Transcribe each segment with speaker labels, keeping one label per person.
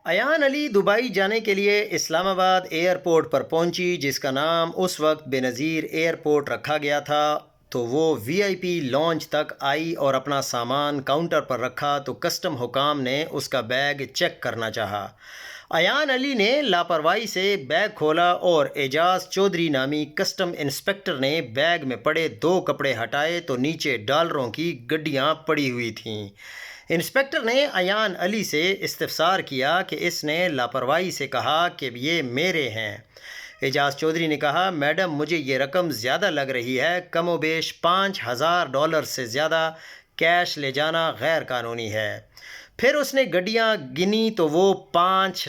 Speaker 1: ایان علی Dubai جانے کے لیے اسلام آباد ایئرپورٹ پر پہنچی، جس کا نام اس وقت بے نظیر ایئرپورٹ رکھا گیا تھا۔ تو وہ وی آئی پی لانچ تک آئی اور اپنا سامان کاؤنٹر پر رکھا تو کسٹم حکام نے اس کا بیگ چیک کرنا چاہا۔ ایان علی نے لاپرواہی سے بیگ کھولا اور اعجاز چودھری نامی کسٹم انسپکٹر نے بیگ میں پڑے 2 کپڑے ہٹائے تو نیچے ڈالروں کی گڈیاں پڑی ہوئی تھیں۔ انسپکٹر نے ایان علی سے استفسار کیا کہ اس نے لاپرواہی سے کہا کہ یہ میرے ہیں۔ اعجاز چودھری نے کہا، میڈم مجھے یہ رقم زیادہ لگ رہی ہے، کم و بیش $5000 سے زیادہ کیش لے جانا غیر قانونی ہے۔ پھر اس نے گڈیاں گنی تو وہ $5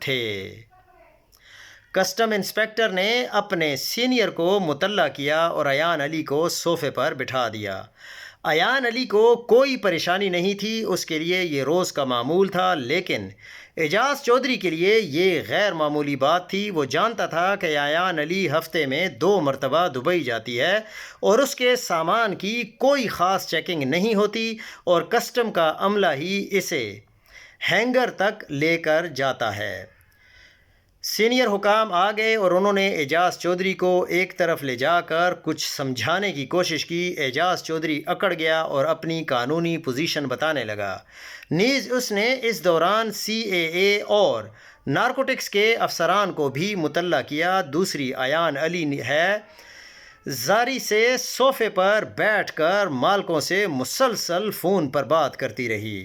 Speaker 1: تھے۔ کسٹم انسپکٹر نے اپنے سینئر کو مطلع کیا اور ایان علی کو صوفے پر بٹھا دیا۔ ایان علی کو کوئی پریشانی نہیں تھی، اس کے لیے یہ روز کا معمول تھا، لیکن اعجاز چودھری کے لیے یہ غیر معمولی بات تھی۔ وہ جانتا تھا کہ ایان علی ہفتے میں 2 مرتبہ دبئی جاتی ہے اور اس کے سامان کی کوئی خاص چیکنگ نہیں ہوتی اور کسٹم کا عملہ ہی اسے ہینگر تک لے کر جاتا ہے۔ سینئر حکام آ گئے اور انہوں نے اعجاز چودھری کو ایک طرف لے جا کر کچھ سمجھانے کی کوشش کی۔ اعجاز چودھری اکڑ گیا اور اپنی قانونی پوزیشن بتانے لگا۔ نیز اس نے اس دوران CAA اور نارکوٹکس کے افسران کو بھی مطلع کیا۔ دوسری ایان علی ہے زاری سے صوفے پر بیٹھ کر مالکوں سے مسلسل فون پر بات کرتی رہی۔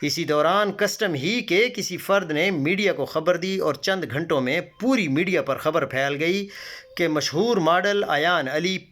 Speaker 1: اسی دوران کسٹم ہی کے کسی فرد نے میڈیا کو خبر دی اور چند گھنٹوں میں پوری میڈیا پر خبر پھیل گئی کہ مشہور ماڈل ایان علی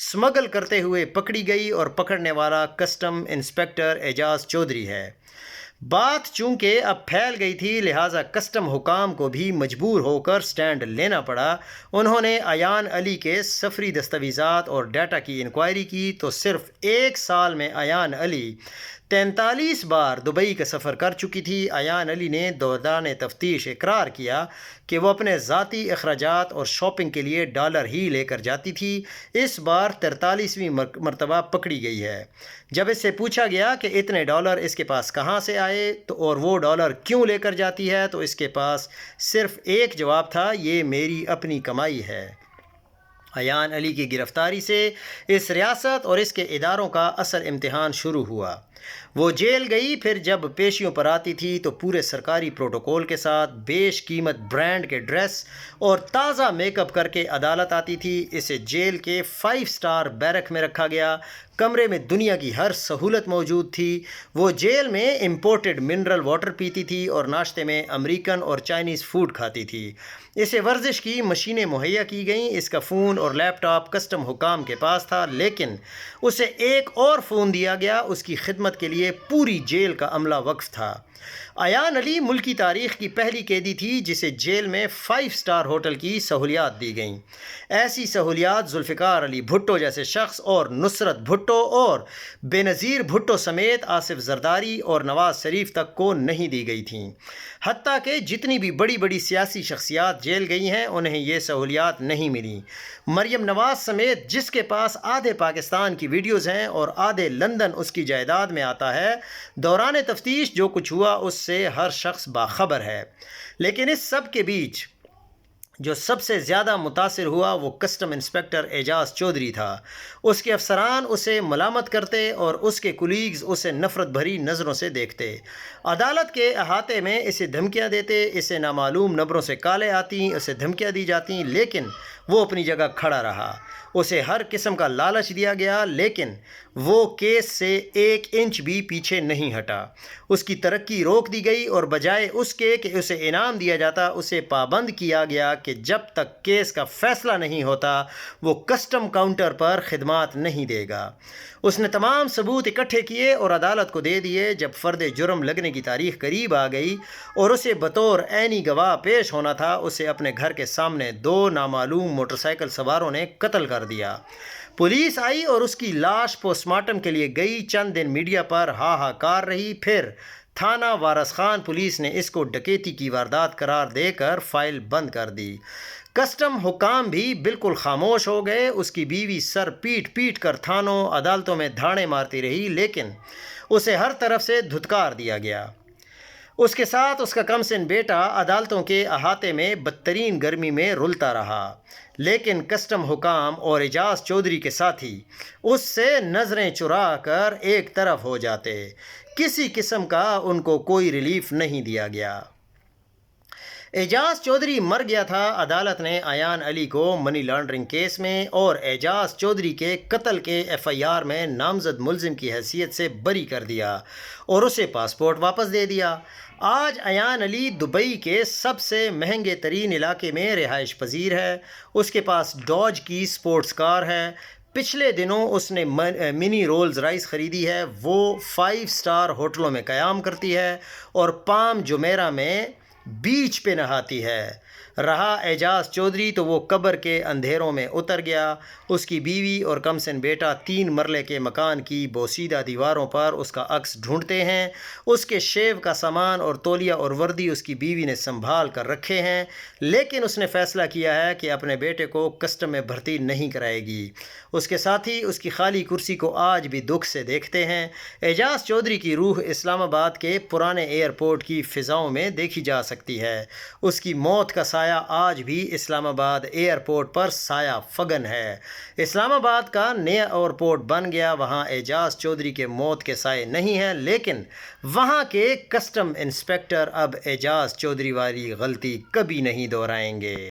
Speaker 1: سمگل کرتے ہوئے پکڑی گئی اور پکڑنے والا کسٹم انسپکٹر اعجاز چودھری ہے۔ بات چونکہ اب پھیل گئی تھی، لہٰذا کسٹم حکام کو بھی مجبور ہو کر سٹینڈ لینا پڑا۔ انہوں نے ایان علی کے سفری دستاویزات اور ڈیٹا کی انکوائری کی تو صرف 1 سال میں ایان علی 43 بار دبئی کا سفر کر چکی تھی۔ ایان علی نے دوران تفتیش اقرار کیا کہ وہ اپنے ذاتی اخراجات اور شاپنگ کے لیے ڈالر ہی لے کر جاتی تھی۔ اس بار 43ویں مرتبہ پکڑی گئی ہے۔ جب اس سے پوچھا گیا کہ اتنے ڈالر اس کے پاس کہاں سے آئے تو اور وہ ڈالر کیوں لے کر جاتی ہے، تو اس کے پاس صرف ایک جواب تھا، یہ میری اپنی کمائی ہے۔ ایان علی کی گرفتاری سے اس ریاست اور اس کے اداروں کا اصل امتحان شروع ہوا۔ وہ جیل گئی، پھر جب پیشیوں پر آتی تھی تو پورے سرکاری پروٹوکول کے ساتھ بیش قیمت برانڈ کے ڈریس اور تازہ میک اپ کر کے عدالت آتی تھی۔ اسے جیل کے 5 سٹار بیرک میں رکھا گیا۔ کمرے میں دنیا کی ہر سہولت موجود تھی۔ وہ جیل میں امپورٹڈ منرل واٹر پیتی تھی اور ناشتے میں امریکن اور چائنیز فوڈ کھاتی تھی۔ اسے ورزش کی مشینیں مہیا کی گئیں۔ اس کا فون اور لیپ ٹاپ کسٹم حکام کے پاس تھا، لیکن اسے ایک اور فون دیا گیا۔ اس کی خدمت کے لیے پوری جیل کا عملہ وقف تھا۔ ایان علی ملکی تاریخ کی پہلی قیدی تھی جسے جیل میں 5 سٹار ہوٹل کی سہولیات دی گئیں۔ ایسی سہولیات ذوالفقار علی بھٹو جیسے شخص اور نصرت بھٹو اور بے نظیر بھٹو سمیت آصف زرداری اور نواز شریف تک کو نہیں دی گئی تھیں۔ حتیٰ کہ جتنی بھی بڑی بڑی سیاسی شخصیات جیل گئی ہیں انہیں یہ سہولیات نہیں ملیں۔ مریم نواز سمیت جس کے پاس آدھے پاکستان کی ویڈیوز ہیں اور آدھے لندن اس کی جائیداد میں آتا ہے، دوران تفتیش جو کچھ ہوا اس سے ہر شخص باخبر ہے۔ لیکن اس سب کے بیچ جو سب سے زیادہ متاثر ہوا وہ کسٹم انسپکٹر اعجاز چودھری تھا۔ اس کے افسران اسے ملامت کرتے اور اس کے کولیگز اسے نفرت بھری نظروں سے دیکھتے۔ عدالت کے احاطے میں اسے دھمکیاں دیتے، اسے نامعلوم نمبروں سے کالیں آتیں، اسے دھمکیاں دی جاتیں، لیکن وہ اپنی جگہ کھڑا رہا۔ اسے ہر قسم کا لالچ دیا گیا، لیکن وہ کیس سے 1 انچ بھی پیچھے نہیں ہٹا۔ اس کی ترقی روک دی گئی اور بجائے اس کے کہ اسے انعام دیا جاتا، اسے پابند کیا گیا کہ جب تک کیس کا فیصلہ نہیں ہوتا وہ کسٹم کاؤنٹر پر خدمات نہیں دے گا۔ اس نے تمام ثبوت اکٹھے کیے اور عدالت کو دے دیے۔ جب فرد جرم لگنے کی تاریخ قریب آ گئی اور اسے بطور عینی گواہ پیش ہونا تھا، اسے اپنے گھر کے سامنے 2 نامعلوم موٹر سائیکل سواروں نے قتل کر دیا۔ پولیس آئی اور اس کی لاش پوسٹ مارٹم کے لیے گئی۔ چند دن میڈیا پر ہاہاکار رہی، پھر تھانہ وارث خان پولیس نے اس کو ڈکیتی کی واردات قرار دے کر فائل بند کر دی۔ کسٹم حکام بھی بالکل خاموش ہو گئے۔ اس کی بیوی سر پیٹ پیٹ کر تھانوں عدالتوں میں دھاڑے مارتی رہی، لیکن اسے ہر طرف سے دھتکار دیا گیا۔ اس کے ساتھ اس کا کم سن بیٹا عدالتوں کے احاطے میں بدترین گرمی میں رلتا رہا، لیکن کسٹم حکام اور اعجاز چودھری کے ساتھی اس سے نظریں چرا کر ایک طرف ہو جاتے۔ کسی قسم کا ان کو کوئی ریلیف نہیں دیا گیا۔ اعجاز چودھری مر گیا تھا۔ عدالت نے ایان علی کو منی لانڈرنگ کیس میں اور اعجاز چودھری کے قتل کے FIR میں نامزد ملزم کی حیثیت سے بری کر دیا اور اسے پاسپورٹ واپس دے دیا۔ آج ایان علی دبئی کے سب سے مہنگے ترین علاقے میں رہائش پذیر ہے۔ اس کے پاس ڈوج کی سپورٹس کار ہے۔ پچھلے دنوں اس نے منی رولز رائس خریدی ہے۔ وہ 5 اسٹار ہوٹلوں میں قیام کرتی ہے اور پام جمیرہ میں بیچ پہ نہاتی ہے۔ رہا اعجاز چودھری تو وہ قبر کے اندھیروں میں اتر گیا۔ اس کی بیوی اور کمسن بیٹا 3 مرلے کے مکان کی بوسیدہ دیواروں پر اس کا عکس ڈھونڈتے ہیں۔ اس کے شیو کا سامان اور تولیہ اور وردی اس کی بیوی نے سنبھال کر رکھے ہیں، لیکن اس نے فیصلہ کیا ہے کہ اپنے بیٹے کو کسٹم میں بھرتی نہیں کرائے گی۔ اس کے ساتھی اس کی خالی کرسی کو آج بھی دکھ سے دیکھتے ہیں۔ اعجاز چودھری کی روح اسلام آباد کے پرانے ایئرپورٹ کی فضاؤں میں دیکھی جا سکتی ہے۔ اس کی موت کا سایہ آج بھی اسلام آباد ایئرپورٹ پر سایہ فگن ہے۔ اسلام آباد کا نیا ایئرپورٹ بن گیا، وہاں اعجاز چودھری کے موت کے سائے نہیں ہیں، لیکن وہاں کے کسٹم انسپکٹر اب اعجاز چودھری والی غلطی کبھی نہیں دہرائیں گے۔